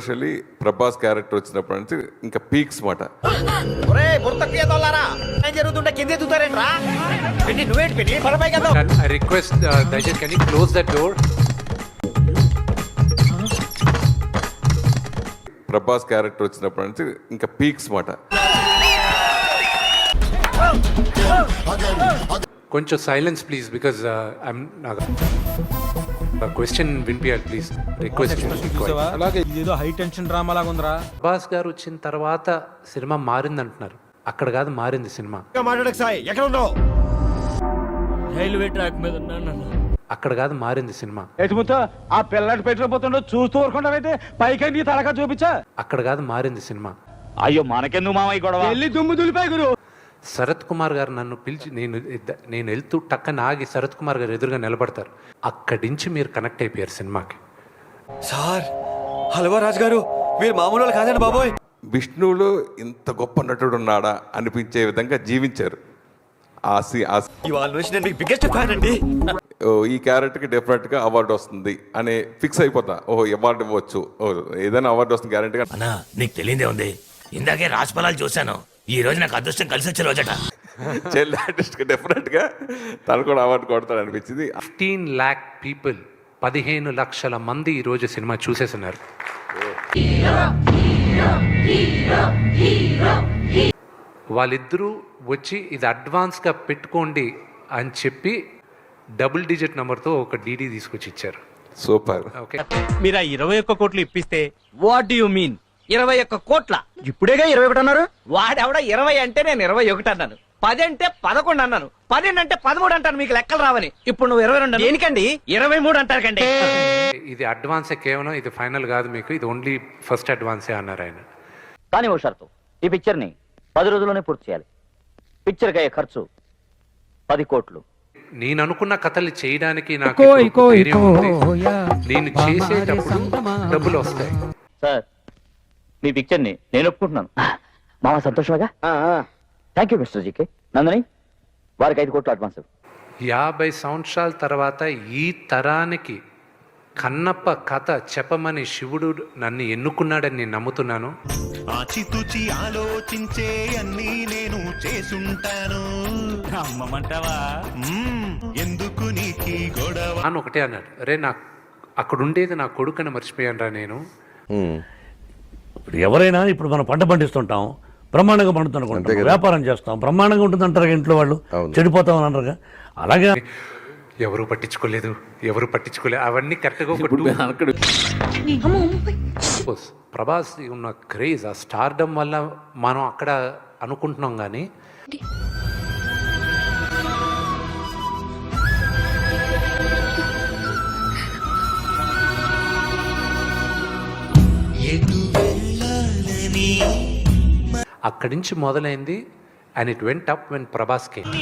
Especially Prabhas character వచ్చినప్పటి నుంచి ఇంకా పీక్స్ మాట. I request Daijat, can you close that door? Prabhas character వచ్చినప్పటి నుంచి ఇంకా పీక్స్ మాట. కొంచెం silence please, because I'm question వినిపించాలి ప్లీజ్, రిక్వెస్ట్. అలాగే ఇదేదో హై టెన్షన్ డ్రామా లాగా ఉందిరా. ప్రభాస్ గారు వచ్చిన తర్వాత సినిమా మారింది అంటున్నారు, అక్కడ కాదు మారింది సినిమా. రైల్వే ట్రాక్ మీద ఉన్నాను. అక్కడ కాదు మారింది సినిమా. ఆ పిల్లటి పెట్టిపోతుండో చూస్తూ ఊరుకుంటారైతే పైకి నీ తలక చూపించా. అక్కడ కాదు మారింది సినిమా. అయ్యో మనకెందుకు మామయ్య గొడవ, వెళ్ళి దుమ్ము దులిపాయి గురు. శరత్ కుమార్ గారు నన్ను పిలిచి, నేను వెళ్తూ టక్కన ఆగి శరత్ కుమార్ గారు ఎదురుగా నిలబడతారు. అక్కడి నుంచి మీరు కనెక్ట్ అయిపోయారు సినిమాకి. సార్ హల్వా రాజ్ గారు మీరు మామూలు వాళ్ళు కాదండి బాబోయ్. విష్ణువులో ఇంత గొప్ప నటుడు ఉన్నాడా అనిపించే విధంగా జీవించారు. ఇవాళ నుంచి నేను మీకు బిగ్గెస్ట్ ఫ్యాన్ అండి. ఈ క్యారెక్టర్కి డెఫినెట్గా అవార్డు వస్తుంది అని ఫిక్స్ అయిపోతా. ఓహో అవార్డు ఇవ్వచ్చు, ఏదైనా అవార్డు వస్తుంది గ్యారెంటీగా. అన్నా నీకు తెలియదే ఉంది, ఇందాకే రాజఫలాలు చూశాను. ఈ రోజు నాకు అదృష్టం కలిసి వచ్చే రోజట. చైల్డ్ ఆర్టిస్ట్కి డెఫినెట్గా తను కూడా అవార్డు కొడతాడు అనిపించింది. 15 lakh పీపుల్, 15 లక్షల మంది ఈరోజు సినిమా చూసేస్తున్నారు. వాళ్ళిద్దరూ వచ్చి ఇది అడ్వాన్స్గా పెట్టుకోండి అని చెప్పి డబుల్ డిజిట్ నెంబర్తో ఒక డీడీ తీసుకొచ్చి ఇచ్చారు. సూపర్. ఓకే, మీరు 21 కోట్లు ఇప్పిస్తే వాట్ డు యు మీన్? 21 కోట్ల? ఇప్పుడేగా 21 అన్నారు. వాడెవడ 20 అంటే నేను 21 అన్నాను, 10 అంటే 11 అన్నాను, 12 అంటే 13 అంటాను. మీకు లెక్కలు రావని. ఇప్పుడు నువ్వు 22 దేనికండి 23 అంటారు కండి. ఇది అడ్వాన్సే కేవలం, ఇది ఫైనల్ కాదు మీకు, ఇది ఓన్లీ ఫస్ట్ అడ్వాన్సే అన్నారు ఆయన. కానీ ఓ షరతు, ఈ పిక్చర్ ని 10 రోజుల్లోనే పూర్తి చేయాలి. పిక్చర్ కి అయ్యే ఖర్చు 10 కోట్లు. నేను అనుకున్న కథలు చేయడానికి నాకు ధైర్యం ఉంది. నేను చేసేటప్పుడు డబ్బులు వస్తాయి. సార్ మీ పిక్చర్ ని నేను ఒప్పుకుంటున్నాను. మామ సంతోషమేగా? Thank you mister GK. Nandini వారికి 5 కోట్లు అడ్వాన్స్. 50 సంవత్సరాల తర్వాత ఈ తరానికి కన్నప్ప కథ చెప్పమని శివుడు నన్ను ఎన్నుకున్నాడని నేను నమ్ముతున్నాను. ఆచితూచి ఆలోచించే అన్ని నేను చేసుంటాను. అమ్మమంటావా? ఎందుకు నీకి గొడవ అని ఒకటే అన్నాడు. అరే నాకు అక్కడ ఉండేది నా కొడుకుని మర్చిపోయాను రా నేను. ఇప్పుడు ఎవరైనా ఇప్పుడు మనం పంట పండిస్తుంటాం, బ్రహ్మాండంగా పండుతుంటాం, వ్యాపారం చేస్తాం, బ్రహ్మాండంగా ఉంటుందంటారు ఇంట్లో వాళ్ళు, చెడిపోతామని అంటారుగా. అలాగే ఎవరు పట్టించుకోలేదు అవన్నీ కరెక్ట్గా ప్రభాస్ ఉన్న క్రేజ్, ఆ స్టార్డమ్ వల్ల మనం అక్కడ అనుకుంటున్నాం. కానీ అక్కడి నుంచి మొదలైంది. And it went up when Prabhas came.